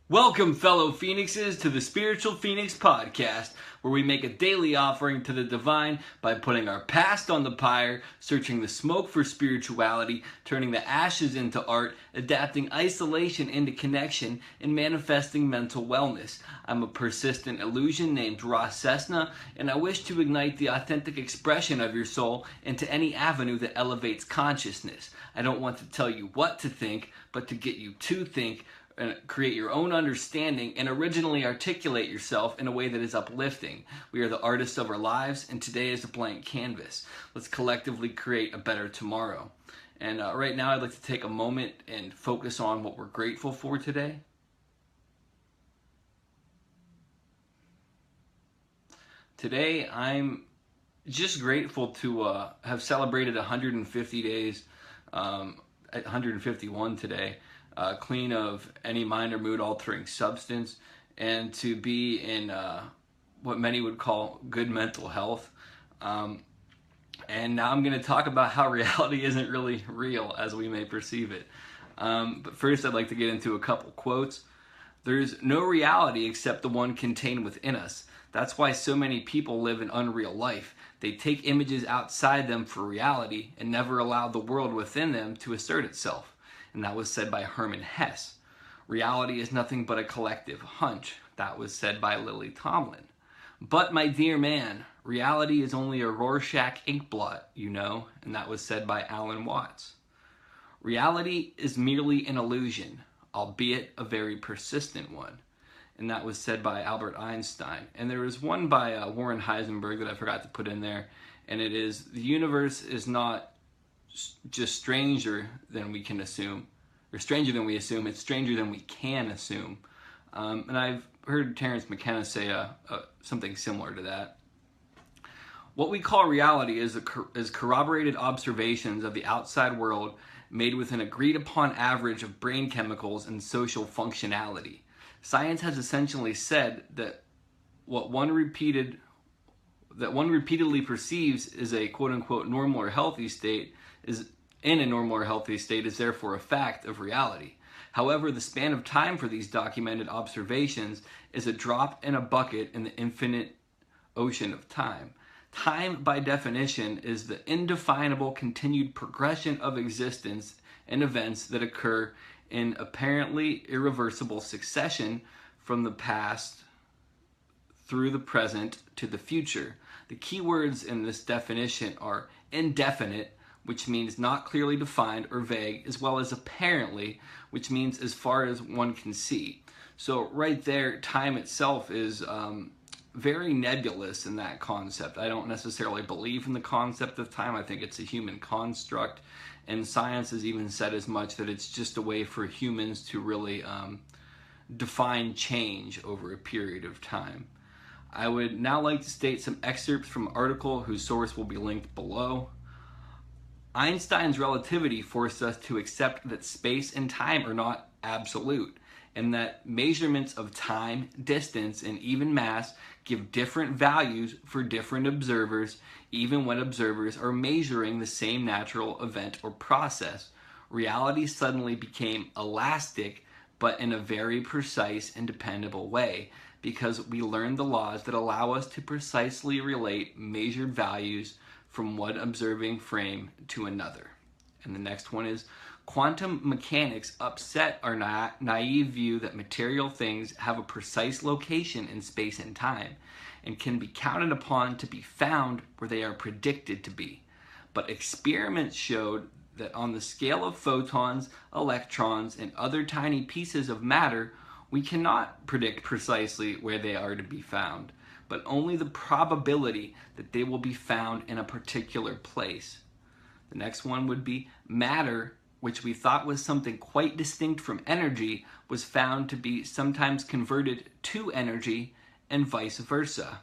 Welcome, fellow Phoenixes, to the Spiritual Phoenix Podcast, where we make a daily offering to the divine by putting our past on the pyre, searching the smoke for spirituality, turning the ashes into art, adapting isolation into connection, and manifesting mental wellness. I'm a persistent illusion named Ross Cessna, and I wish to ignite the authentic expression of your soul into any avenue that elevates consciousness. I don't want to tell you what to think, but to get you to think, and create your own understanding and originally articulate yourself in a way that is uplifting. We are the artists of our lives, and today is a blank canvas. Let's collectively create a better tomorrow. And right now I'd like to take a moment and focus on what we're grateful for today. Today I'm just grateful to have celebrated 150 days, 151 today, clean of any mind or mood altering substance, and to be in what many would call good mental health. And now I'm going to talk about how reality isn't really real as we may perceive it. But first I'd like to get into a couple quotes. There's no reality except the one contained within us. That's why so many people live an unreal life. They take images outside them for reality and never allow the world within them to assert itself. And that was said by Herman Hesse. Reality is nothing but a collective hunch. That was said by Lily Tomlin. But my dear man, reality is only a Rorschach ink blot, you know, and that was said by Alan Watts. Reality is merely an illusion, albeit a very persistent one, and that was said by Albert Einstein. And there was one by Warren Heisenberg that I forgot to put in there, and it is, the universe is not just stranger than we can assume, or stranger than we assume, it's stranger than we can assume. And I've heard Terence McKenna say something similar to that. What we call reality is corroborated observations of the outside world made with an agreed upon average of brain chemicals and social functionality. Science has essentially said that what one repeatedly perceives is a quote-unquote normal or healthy state is therefore a fact of reality. However, the span of time for these documented observations is a drop in a bucket in the infinite ocean of time. Time, by definition, is the indefinable continued progression of existence and events that occur in apparently irreversible succession from the past through the present to the future. The key words in this definition are indefinite, which means not clearly defined or vague, as well as apparently, which means as far as one can see. So right there, time itself is very nebulous in that concept. I don't necessarily believe in the concept of time. I think it's a human construct, and science has even said as much, that it's just a way for humans to really define change over a period of time. I would now like to state some excerpts from an article whose source will be linked below. Einstein's relativity forced us to accept that space and time are not absolute, and that measurements of time, distance, and even mass give different values for different observers, even when observers are measuring the same natural event or process. Reality suddenly became elastic, but in a very precise and dependable way, because we learned the laws that allow us to precisely relate measured values from one observing frame to another. And the next one is, quantum mechanics upset our naive view that material things have a precise location in space and time, and can be counted upon to be found where they are predicted to be. But experiments showed that on the scale of photons, electrons, and other tiny pieces of matter, we cannot predict precisely where they are to be found, but only the probability that they will be found in a particular place. The next one would be matter, which we thought was something quite distinct from energy, was found to be sometimes converted to energy, and vice versa.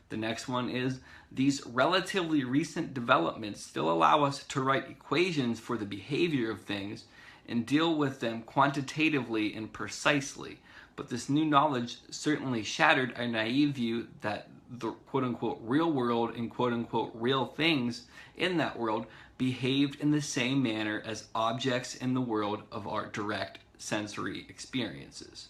The next one is, these relatively recent developments still allow us to write equations for the behavior of things and deal with them quantitatively and precisely. But this new knowledge certainly shattered our naive view that the quote-unquote real world and quote-unquote real things in that world behaved in the same manner as objects in the world of our direct sensory experiences.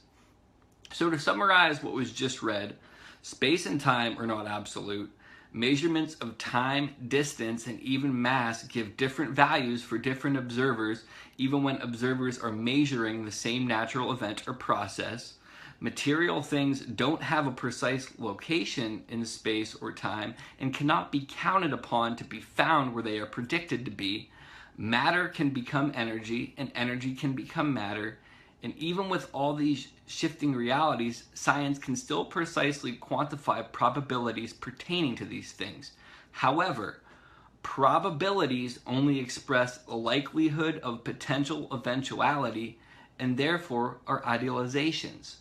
So to summarize what was just read, space and time are not absolute. Measurements of time, distance, and even mass give different values for different observers, even when observers are measuring the same natural event or process. Material things don't have a precise location in space or time and cannot be counted upon to be found where they are predicted to be. Matter can become energy, and energy can become matter. And even with all these shifting realities, science can still precisely quantify probabilities pertaining to these things. However, probabilities only express the likelihood of potential eventuality and therefore are idealizations.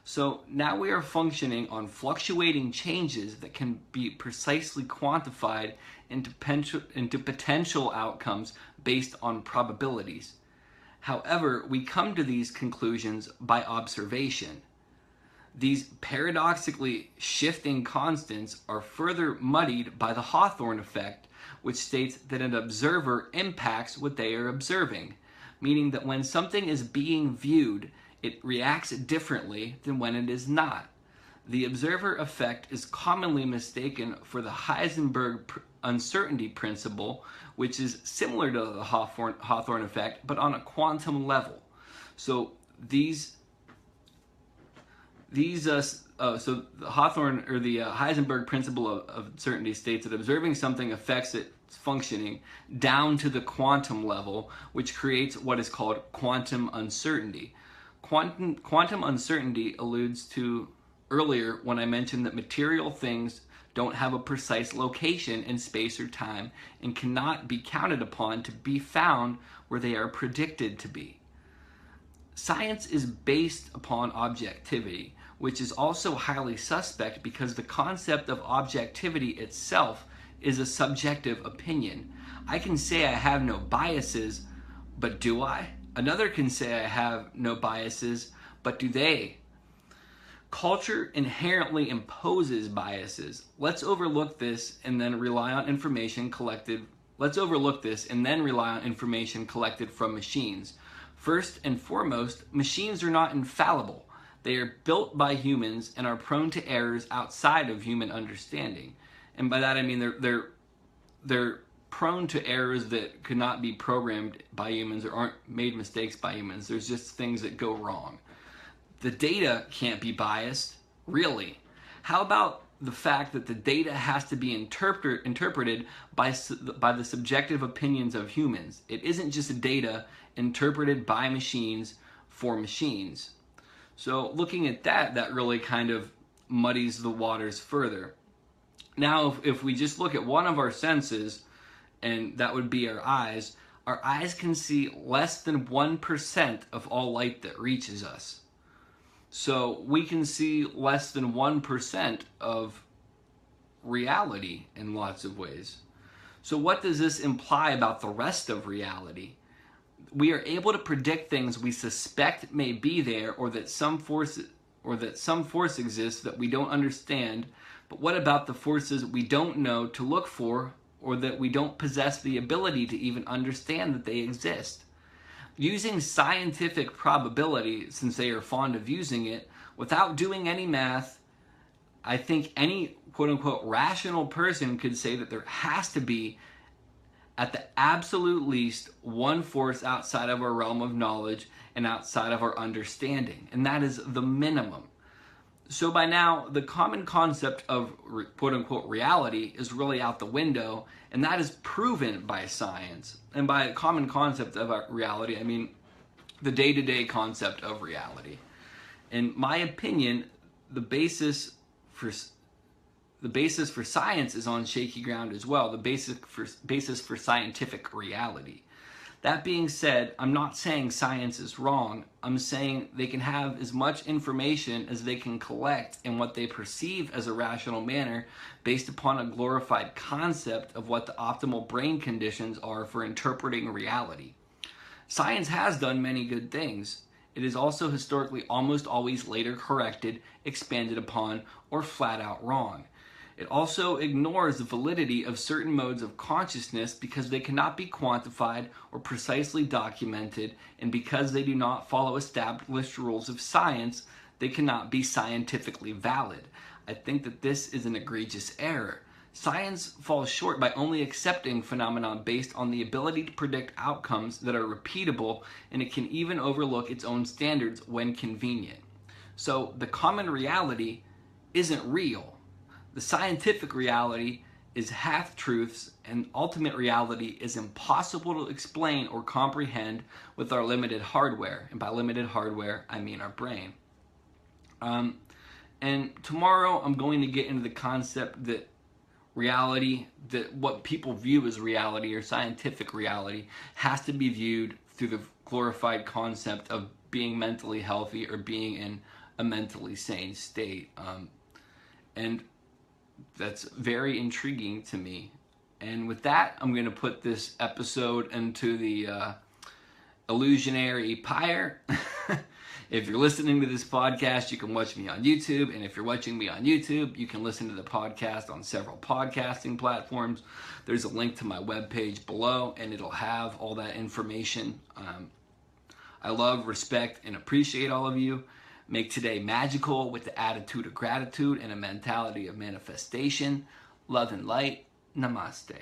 So now we are functioning on fluctuating changes that can be precisely quantified into potential outcomes based on probabilities. However, we come to these conclusions by observation. These paradoxically shifting constants are further muddied by the Hawthorne effect, which states that an observer impacts what they are observing, meaning that when something is being viewed, it reacts differently than when it is not. The observer effect is commonly mistaken for the Heisenberg uncertainty principle, which is similar to the Hawthorne effect, but on a quantum level. So the Hawthorne or the Heisenberg principle of uncertainty states that observing something affects its functioning down to the quantum level, which creates what is called quantum uncertainty. Quantum uncertainty alludes to earlier when I mentioned that material things don't have a precise location in space or time and cannot be counted upon to be found where they are predicted to be. Science is based upon objectivity, which is also highly suspect because the concept of objectivity itself is a subjective opinion. I can say I have no biases, but do I? Another can say I have no biases, but do they? Culture inherently imposes biases. Let's overlook this and then rely on information collected. Let's overlook this and then rely on information collected from machines. First and foremost, machines are not infallible. They are built by humans and are prone to errors outside of human understanding. And by that I mean they're prone to errors that could not be programmed by humans or aren't made mistakes by humans. There's just things that go wrong. The data can't be biased, really. How about the fact that the data has to be interpreted by the subjective opinions of humans? It isn't just data interpreted by machines for machines. So looking at that really kind of muddies the waters further. Now, if we just look at one of our senses, and that would be our eyes can see less than 1% of all light that reaches us. So we can see less than 1% of reality in lots of ways. So what does this imply about the rest of reality? We are able to predict things we suspect may be there, or that some force exists that we don't understand. But what about the forces we don't know to look for, or that we don't possess the ability to even understand that they exist? Using scientific probability, since they are fond of using it, without doing any math, I think any quote-unquote rational person could say that there has to be, at the absolute least, one force outside of our realm of knowledge and outside of our understanding, and that is the minimum. So by now, the common concept of quote-unquote reality is really out the window, and that is proven by science. And by common concept of reality, I mean the day-to-day concept of reality. In my opinion, the basis for science is on shaky ground as well, the basis for scientific reality. That being said, I'm not saying science is wrong. I'm saying they can have as much information as they can collect in what they perceive as a rational manner based upon a glorified concept of what the optimal brain conditions are for interpreting reality. Science has done many good things. It is also historically almost always later corrected, expanded upon, or flat out wrong. It also ignores the validity of certain modes of consciousness because they cannot be quantified or precisely documented, and because they do not follow established rules of science they cannot be scientifically valid. I think that this is an egregious error. Science falls short by only accepting phenomena based on the ability to predict outcomes that are repeatable, and it can even overlook its own standards when convenient. So the common reality isn't real. The scientific reality is half-truths, and ultimate reality is impossible to explain or comprehend with our limited hardware. And by limited hardware, I mean our brain. And tomorrow I'm going to get into the concept that reality, that what people view as reality or scientific reality, has to be viewed through the glorified concept of being mentally healthy or being in a mentally sane state. And that's very intriguing to me. And with that, I'm going to put this episode into the illusionary pyre. If you're listening to this podcast, you can watch me on YouTube. And if you're watching me on YouTube, you can listen to the podcast on several podcasting platforms. There's a link to my webpage below, and it'll have all that information. I love, respect, and appreciate all of you. Make today magical with the attitude of gratitude and a mentality of manifestation. Love and light. Namaste.